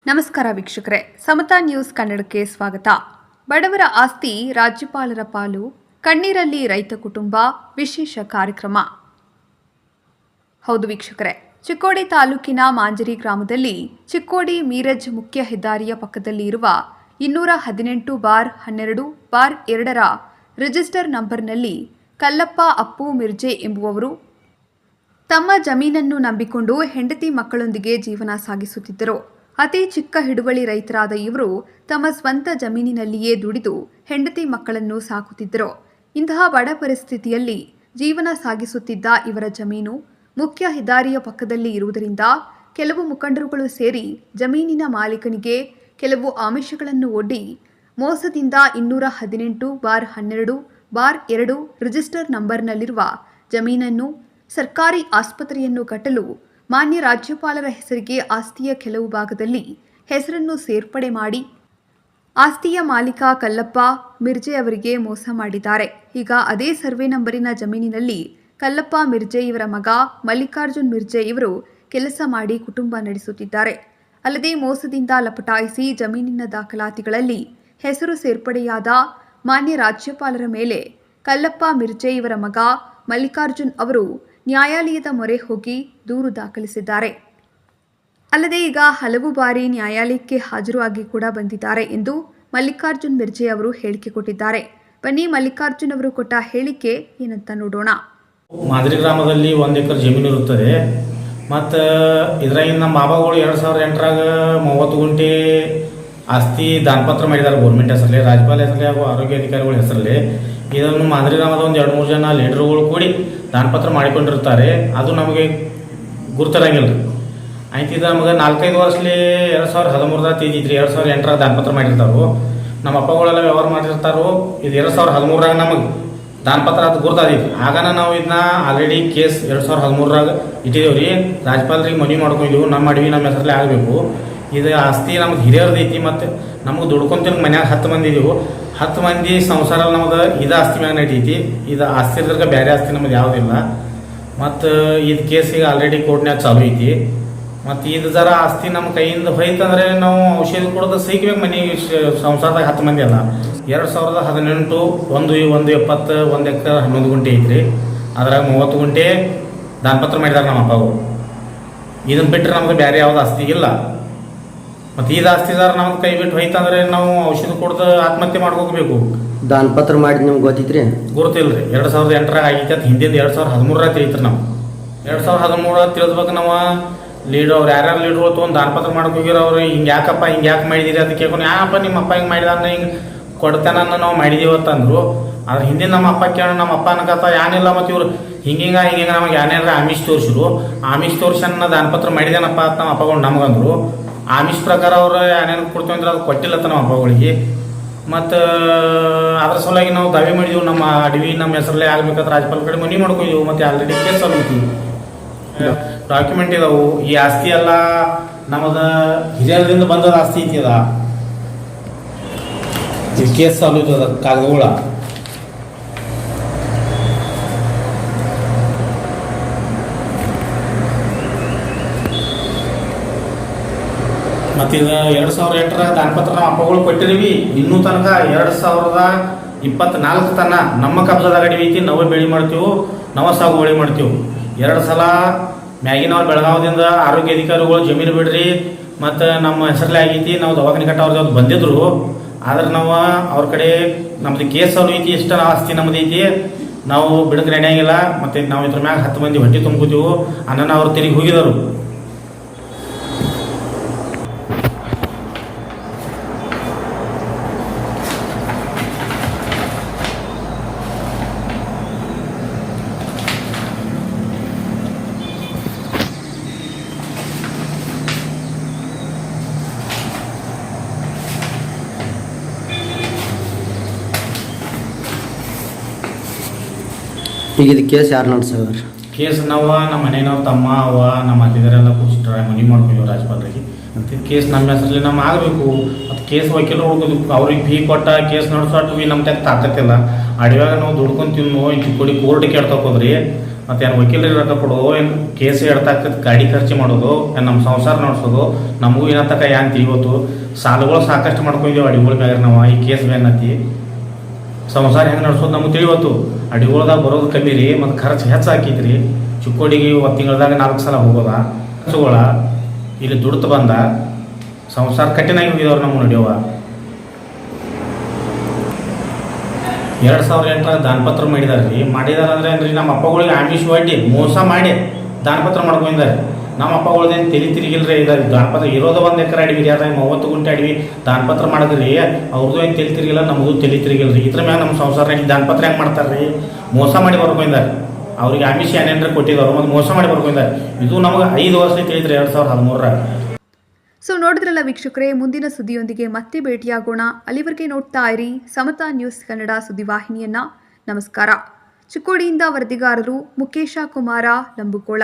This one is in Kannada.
ನಮಸ್ಕಾರ ವೀಕ್ಷಕರೇ, ಸಮತಾ ನ್ಯೂಸ್ ಕನ್ನಡಕ್ಕೆ ಸ್ವಾಗತ. ಬಡವರ ಆಸ್ತಿ ರಾಜ್ಯಪಾಲರ ಪಾಲು, ಕಣ್ಣೀರಲ್ಲಿ ರೈತ ಕುಟುಂಬ ವಿಶೇಷ ಕಾರ್ಯಕ್ರಮ. ಹೌದು ವೀಕ್ಷಕರೇ, ಚಿಕ್ಕೋಡಿ ತಾಲೂಕಿನ ಮಾಂಜರಿ ಗ್ರಾಮದಲ್ಲಿ ಚಿಕ್ಕೋಡಿ ಮೀರಜ್ ಮುಖ್ಯ ಹೆದ್ದಾರಿಯ ಪಕ್ಕದಲ್ಲಿ ಇರುವ 218/12/2ರ ರಿಜಿಸ್ಟರ್ ನಂಬರ್ನಲ್ಲಿ ಕಲ್ಲಪ್ಪ ಅಪ್ಪು ಮಿರ್ಜೆ ಎಂಬುವವರು ತಮ್ಮ ಜಮೀನನ್ನು ನಂಬಿಕೊಂಡು ಹೆಂಡತಿ ಮಕ್ಕಳೊಂದಿಗೆ ಜೀವನ ಸಾಗಿಸುತ್ತಿದ್ದರು. ಅತಿ ಚಿಕ್ಕ ಹಿಡುವಳಿ ರೈತರಾದ ಇವರು ತಮ್ಮ ಸ್ವಂತ ಜಮೀನಿನಲ್ಲಿಯೇ ದುಡಿದು ಹೆಂಡತಿ ಮಕ್ಕಳನ್ನು ಸಾಕುತ್ತಿದ್ದರು. ಇಂತಹ ಬಡ ಪರಿಸ್ಥಿತಿಯಲ್ಲಿ ಜೀವನ ಸಾಗಿಸುತ್ತಿದ್ದ ಇವರ ಜಮೀನು ಮುಖ್ಯ ಹೆದ್ದಾರಿಯ ಪಕ್ಕದಲ್ಲಿ ಇರುವುದರಿಂದ ಕೆಲವು ಮುಖಂಡರುಗಳು ಸೇರಿ ಜಮೀನಿನ ಮಾಲೀಕನಿಗೆ ಕೆಲವು ಆಮಿಷಗಳನ್ನು ಒಡ್ಡಿ ಮೋಸದಿಂದ 218/12/2 ರಿಜಿಸ್ಟರ್ ನಂಬರ್ನಲ್ಲಿರುವ ಜಮೀನನ್ನು ಸರ್ಕಾರಿ ಆಸ್ಪತ್ರೆಯನ್ನು ಕಟ್ಟಲು ಮಾನ್ಯ ರಾಜ್ಯಪಾಲರ ಹೆಸರಿಗೆ ಆಸ್ತಿಯ ಕೆಲವು ಭಾಗದಲ್ಲಿ ಹೆಸರನ್ನು ಸೇರ್ಪಡೆ ಮಾಡಿ ಆಸ್ತಿಯ ಮಾಲೀಕ ಕಲ್ಲಪ್ಪ ಮಿರ್ಜೆ ಅವರಿಗೆ ಮೋಸ ಮಾಡಿದ್ದಾರೆ. ಈಗ ಅದೇ ಸರ್ವೆ ನಂಬರಿನ ಜಮೀನಿನಲ್ಲಿ ಕಲ್ಲಪ್ಪ ಮಿರ್ಜೆ ಇವರ ಮಗ ಮಲ್ಲಿಕಾರ್ಜುನ್ ಮಿರ್ಜೆ ಇವರು ಕೆಲಸ ಮಾಡಿ ಕುಟುಂಬ ನಡೆಸುತ್ತಿದ್ದಾರೆ. ಅಲ್ಲದೆ ಮೋಸದಿಂದ ಲಪಟಾಯಿಸಿ ಜಮೀನಿನ ದಾಖಲಾತಿಗಳಲ್ಲಿ ಹೆಸರು ಸೇರ್ಪಡೆಯಾದ ಮಾನ್ಯ ರಾಜ್ಯಪಾಲರ ಮೇಲೆ ಕಲ್ಲಪ್ಪ ಮಿರ್ಜೆ ಇವರ ಮಗ ಮಲ್ಲಿಕಾರ್ಜುನ್ ಅವರು ನ್ಯಾಯಾಲಯದ ಮೊರೆ ಹೋಗಿ ದೂರು ದಾಖಲಿಸಿದ್ದಾರೆ. ಅಲ್ಲದೆ ಈಗ ಹಲವು ಬಾರಿ ನ್ಯಾಯಾಲಯಕ್ಕೆ ಹಾಜರಾಗಿ ಕೂಡ ಬಂದಿದ್ದಾರೆ ಎಂದು ಮಲ್ಲಿಕಾರ್ಜುನ್ ಮಿರ್ಜೆ ಅವರು ಹೇಳಿಕೆ ಕೊಟ್ಟಿದ್ದಾರೆ. ಬನ್ನಿ ಮಲ್ಲಿಕಾರ್ಜುನ್ ಅವರು ಕೊಟ್ಟ ಹೇಳಿಕೆ ಏನಂತ ನೋಡೋಣ. ಮಾದರಿ ಗ್ರಾಮದಲ್ಲಿ 1 ಎಕರೆ ಜಮೀನು ಇರುತ್ತದೆ. ಮತ್ತು ಇದ್ರಾಗಿನ ನಮ್ಮ ಬಾಬಾಗಳು 2008ರಾಗ 30 ಗುಂಟೆ ಆಸ್ತಿ ದಾನಪತ್ರ ಮಾಡಿದ್ದಾರೆ ಗೌರ್ಮೆಂಟ್ ಹೆಸರಲ್ಲಿ, ರಾಜ್ಯಪಾಲ ಹೆಸರಲ್ಲಿ ಹಾಗೂ ಆರೋಗ್ಯ ಅಧಿಕಾರಿಗಳ ಹೆಸರಲ್ಲಿ. ಇದನ್ನು ಮಾದರಿ ಗ್ರಾಮದ ಒಂದು 2-3 ಜನ ಲೀಡರ್ಗಳು ಕೂಡಿ ದಾನಪತ್ರ ಮಾಡಿಕೊಂಡಿರ್ತಾರೆ. ಅದು ನಮಗೆ ಗುರುತಿರಂಗಿಲ್ಲ. ಆಯ್ತಿದ ನಮಗೆ 4-5 ವರ್ಷಲಿ 2013ದಾಗ ತೆಗಿದ್ರಿ, 2008ರಾಗ ದಾನಪತ್ರ ಮಾಡಿರ್ತಾರೋ. ನಮ್ಮ ಅಪ್ಪಗಳೆಲ್ಲ ವ್ಯವಹಾರ ಮಾಡಿರ್ತಾರೋ. ಇದು 2013ರಾಗ ನಮಗೆ ದಾನಪತ್ರ ಅದು ಗುರ್ತಾದೈತಿ. ಆಗಾನ ನಾವು ಇದನ್ನ ಆಲ್ರೆಡಿ ಕೇಸ್ 2013ರಾಗ ಇಟ್ಟಿದ್ದೇವ್ರಿ. ರಾಜ್ಯಪಾಲರಿಗೆ ಮನವಿ ಮಾಡ್ಕೊಂಡಿದ್ದೀವಿ, ನಮ್ಮ ಅಡವಿ ನಮ್ಮ ಹೆಸರಲ್ಲಿ ಆಗಬೇಕು. ಇದು ಆಸ್ತಿ ನಮ್ಗೆ ಹಿರಿಯರ್ದೈತಿ. ಮತ್ತು ನಮಗೆ ದುಡ್ಕೊಂತೀನಿ ಮನ್ಯಾಗ 10 ಮಂದಿ ಇದೀವು. 10 ಮಂದಿ ಸಂಸಾರ ನಮ್ದು ಇದು ಆಸ್ತಿ ಮ್ಯಾಗ ನಡೀತಿ. ಇದು ಆಸ್ತಿ ಇರೋದ್ರಾಗ ಬೇರೆ ಆಸ್ತಿ ನಮ್ದು ಯಾವುದಿಲ್ಲ. ಮತ್ತು ಇದು ಕೇಸ್ ಈಗ ಆಲ್ರೆಡಿ ಕೋರ್ಟ್ನ್ಯಾಗ ಚಾಲು ಐತಿ. ಮತ್ತು ಇದು ಜರ ಆಸ್ತಿ ನಮ್ಮ ಕೈಯಿಂದ ಹೋಯ್ತಂದ್ರೆ ನಾವು ಔಷಧಿ ಕೊಡೋದು ಸಿಗ್ಬೇಕು. ಮನೆ ಸಂಸಾರದಾಗ 10 ಮಂದಿ ಅಲ್ಲ. 2018 170 1 ಎಕರೆ 11 ಗುಂಟೆ ಐತ್ರಿ. ಅದ್ರಾಗ 30 ಗುಂಟೆ ದಾನಪತ್ರ ಮಾಡಿದಾರೆ ನಮ್ಮ ಅಪ್ಪಗಳು. ಇದನ್ನು ಬಿಟ್ಟರೆ ನಮ್ಗೆ ಬೇರೆ ಯಾವ್ದು ಆಸ್ತಿ ಇಲ್ಲ. ಮತ್ತು ಇದು ಆಸ್ತಿದಾರ ನಮ್ಗೆ ಕೈ ಬಿಟ್ಟು ಹೋಯ್ತಂದ್ರೆ ನಾವು ಔಷಧಿ ಕೊಡ್ದು ಆತ್ಮಹತ್ಯೆ ಮಾಡ್ಕೋಬೇಕು. ದಾನಪತ್ರ ಮಾಡಿ ನಿಮ್ಗೆ ಗೊತ್ತಿತ್ರಿ? ಗುರುತಿಲ್ರಿ. 2008ರಾಗ ಆಗೈತಿ. ಅದು ಹಿಂದಿನ 2013ರಾಗ ತಿಳಿತ್ರಿ. ನಾವು 2013ರಾಗ ತಿಳಿದ್ಬೇಕು. ನಾವು ಲೀಡ್ ಅವ್ರು ಯಾರ್ಯಾರು ಲೀಡ್ಗಳು ತೊಗೊಂಡು ದಾನಪತ್ರ ಮಾಡಕ್ಕೆ ಹೋಗಿರೋ ಅವ್ರು ಹಿಂಗೆ ಯಾಕಪ್ಪ ಹಿಂಗೆ ಯಾಕೆ ಮಾಡಿದಿರಿ ಅಂತ ಕೇಳ್ಕೊಂಡು, ಯಾಕಪ್ಪ ನಿಮ್ಮ ಅಪ್ಪ ಹಿಂಗೆ ಮಾಡಿದಾನ, ಹಿಂಗೆ ಕೊಡ್ತಾನ ನಾವು ಮಾಡಿದೀವತ್ತಂದ್ರು. ಅದ್ರ ಹಿಂದಿನ ನಮ್ಮ ಅಪ್ಪ ಕೇಳೋ, ನಮ್ಮ ಅಪ್ಪ ಅನ್ಕತ್ತ ಏನಿಲ್ಲ. ಮತ್ತು ಇವ್ರು ಹಿಂಗೆ ನಮಗೆ ಏನೇನಾರ ಆಮಿಷ್ ತೋರಿಸಿರು. ಆಮಿಷ್ ತೋರಿಸನ್ನ ದಾನಪತ್ರ ಮಾಡಿದೇನಪ್ಪ ಅಂತ ನಮ್ಮ ಅಪ್ಪಗಳು ನಮಗಂದ್ರು. ಆಮಿಷ್ ಪ್ರಕಾರ ಅವ್ರು ಏನೇನು ಕೊಡ್ತೀವಿ ಅಂದ್ರೆ ಅದು ಕೊಟ್ಟಿಲ್ಲತ್ತ ನಮ್ಮ ಅಪ್ಪಗಳಿಗೆ. ಮತ್ತು ಅದ್ರ ಸಲುವಾಗಿ ನಾವು ದಾವೆ ಮಾಡಿದೀವಿ, ನಮ್ಮ ಅಡವಿ ನಮ್ಮ ಹೆಸರಲ್ಲೇ ಆಗ್ಬೇಕಾದ್ರೆ ರಾಜ್ಯಪಾಲ ಕಡೆ ಮನವಿ ಮಾಡ್ಕೊಂಡಿದ್ದೀವಿ. ಮತ್ತು ಆಲ್ರೆಡಿ ಕೇಸ್ ಚಾಲು ಐತಿ, ಡಾಕ್ಯುಮೆಂಟ್ ಇದಾವು. ಈ ಆಸ್ತಿ ಎಲ್ಲ ನಮ್ಮದ ಹಿರಿಯರಿಂದ ಬಂದದ ಆಸ್ತಿ ಐತಿ. ಅದ ಈ ಕೇಸ್ ಚಾಲು ಐತದ ಕಾಗದಗಳ. ಮತ್ತು ಇದು 2008ರಾಗ ದಾನಪತ್ರ ನಮ್ಮ ಅಪ್ಪಗಳು ಕೊಟ್ಟಿದ್ದೀವಿ. ಇನ್ನೂ ತನಕ 2024 ತನಕ ನಮ್ಮ ಕಬ್ಜಾದಾಗ ಅಡವಿ ಐತಿ. ನಾವೇ ಬೆಳೆ ಮಾಡ್ತೀವಿ, ನಾವು ಸಾಗುವಳಿ ಮಾಡ್ತೀವಿ. 2 ಸಲ ಮ್ಯಾಗಿನವ್ರು ಬೆಳಗಾವದಿಂದ ಆರೋಗ್ಯ ಅಧಿಕಾರಿಗಳು ಜಮೀನು ಬಿಡ್ರಿ ಮತ್ತು ನಮ್ಮ ಹೆಸರಲ್ಲೇ ಆಗೈತಿ, ನಾವು ದವಾಖಾನೆ ಕಟ್ಟೋರ್ದು ಅದು ಬಂದಿದ್ರು. ಆದ್ರೆ ನಾವು ಅವ್ರ ಕಡೆ ನಮ್ದು ಕೇಸ್ ಚಾಲು ಐತಿ, ಇಷ್ಟ ಆಸ್ತಿ ನಮ್ದು ಐತಿ, ನಾವು ಬಿಡಕ್ಕೆ ನಡೆಯಂಗಿಲ್ಲ. ಮತ್ತು ನಾವು ಇದ್ರ ಮ್ಯಾಗ 10 ಮಂದಿ ಹೊಟ್ಟೆ ತುಂಬ್ಕೋತೀವಿ ಅನ್ನೋಣ ಅವ್ರು ತಿರುಗಿ ಹೋಗಿದರು. ಈಗ ಇದು ಕೇಸ್ ಯಾರು ನಡೆಸೋರು? ಕೇಸ್ ನಾವು ನಮ್ಮ ಮನೆಯವ್ರ ತಮ್ಮ ಅವ್ವ ನಮ್ಮ ಅತಿದರೆಲ್ಲ ಕೂರಿಸಿಟ್ರ ಮನವಿ ಮಾಡ್ತೀವಿ ರಾಜ್ಯಪಾಲರಿಗೆ. ಮತ್ತು ಕೇಸ್ ನಮ್ಮ ಹೆಸರಲ್ಲಿ ನಮ್ಮ ಆಗಬೇಕು. ಮತ್ತು ಕೇಸ್ ವಕೀಲರು ಹುಡುಕೋದು, ಅವ್ರಿಗೆ ಫೀ ಕೊಟ್ಟ ಕೇಸ್ ನಡೆಸೋಟ್ಟು ನಮ್ಮ ತಾಕತ್ತಿಲ್ಲ. ಅಡಿವಾಗ ನಾವು ದುಡ್ಕೊಂಡು ತಿನ್ನು ಚಿಕ್ಕೋಡಿ ಕೋರ್ಟ್ ಕೇಳ್ತೋಕೋದ್ರಿ. ಮತ್ತು ಏನು ವಕೀಲರಿಗೆ ರೊಕ್ಕ ಕೊಡೋದು, ಏನು ಕೇಸ್ ಎಡ್ತಾಕ ಗಾಡಿ ಖರ್ಚು ಮಾಡೋದು, ಏನು ನಮ್ಮ ಸಂಸಾರ ನಡೆಸೋದು, ನಮಗೂ ಏನಂತಕ ಏನು ತಿಳಿವತ್ತು. ಸಾಲಗಳು ಸಾಕಷ್ಟು ಮಾಡ್ಕೊಂಡಿದ್ದೇವೆ ಅಡಿಗಳ ಮ್ಯಾಗ. ನಾವು ಈ ಕೇಸ್ ಬೇನತ್ತಿ ಸಂಸಾರ ಹೆಂಗೆ ನಡೆಸೋದು ನಮಗೆ ತಿಳಿವತ್ತು. ಅಡಿಗಳ್ದಾಗ ಬರೋದು ಕಮ್ಮಿ ರೀ, ಮತ್ತು ಖರ್ಚು ಹೆಚ್ಚು ಹಾಕಿದ್ರಿ. ಚಿಕ್ಕೋಡಿಗೆ ಒಂದು ತಿಂಗಳದಾಗ 4 ಸಲ ಹೋಗೋದ ಖರ್ಚುಗಳ ಇಲ್ಲಿ ದುಡ್ತು ಬಂದ ಸಂಸಾರ ಕಠಿಣಾಗಿ ಹೋಗಿದವ್ರು ನಮ್ಗೆ ನಡೆಯುವ. 2008 ದಾನಪತ್ರ ಮಾಡಿದಾರೆ ರೀ. ಮಾಡಿದಾರೆ ಅಂದ್ರೆ ಏನ್ರಿ, ನಮ್ಮ ಅಪ್ಪಗಳಿಗೆ ಆಮಿಷ ಒಡ್ಡಿ ಮೋಸ ಮಾಡಿ ದಾನಪತ್ರ ಮಾಡ್ಕೊಂಡಿದ್ದಾರೆ. ನಮ್ಮ ಅಪ್ಪಗಳದೇನು ತಲೆ ತಿರುಗಿಲ್ರಿ. ಇದು ದಾನಪತ್ರ ಇರೋದು 1 ಎಕರೆ ಅಡವಿ ರೀ, ಅದ್ರಾಗ 30 ಗುಂಟೆ ಅಡವಿ ದಾನಪತ್ರ ಮಾಡಿದ್ರಿ. ಅವ್ರದ್ದು ಏನು ತಲೆ ತಿರುಗಿಲ್ಲ, ನಮ್ಮದು ತಲೆ ತಿರುಗಿಲ್ರಿ. ಇದ್ರ ಮ್ಯಾಗ ನಮ್ಮ ಸಂಸಾರ ದಾನಪತ್ರ ಹೆಂಗೆ ಮಾಡ್ತಾರೆ ರೀ? ಮೋಸ ಮಾಡಿ ಬರ್ಕೊಂಡಿದ್ದಾರೆ. ಅವ್ರಿಗೆ ಆಮಿಷ ಏನೇನ್ರ ಕೊಟ್ಟಿದ್ದಾರೆ, ಮತ್ತು ಮೋಸ ಮಾಡಿ ಬರ್ಕೊಂಡಿದ್ದಾರೆ. ಇದು ನಮಗೆ 5 ವರ್ಷ ತಿಳಿದ್ರಿ 2013. ಸೊ ನೋಡಿದ್ರಲ್ಲ ವೀಕ್ಷಕರೇ, ಮುಂದಿನ ಸುದ್ದಿಯೊಂದಿಗೆ ಮತ್ತೆ ಭೇಟಿಯಾಗೋಣ. ಅಲ್ಲಿವರೆಗೆ ನೋಡ್ತಾ ಇರಿ ಸಮತಾ ನ್ಯೂಸ್ ಕನ್ನಡ ಸುದ್ದಿವಾಹಿನಿಯನ್ನ. ನಮಸ್ಕಾರ. ಚಿಕ್ಕೋಡಿಯಿಂದ ವರದಿಗಾರರು ಮುಖೇಶ ಕುಮಾರ ಲಂಬುಕೋಳ.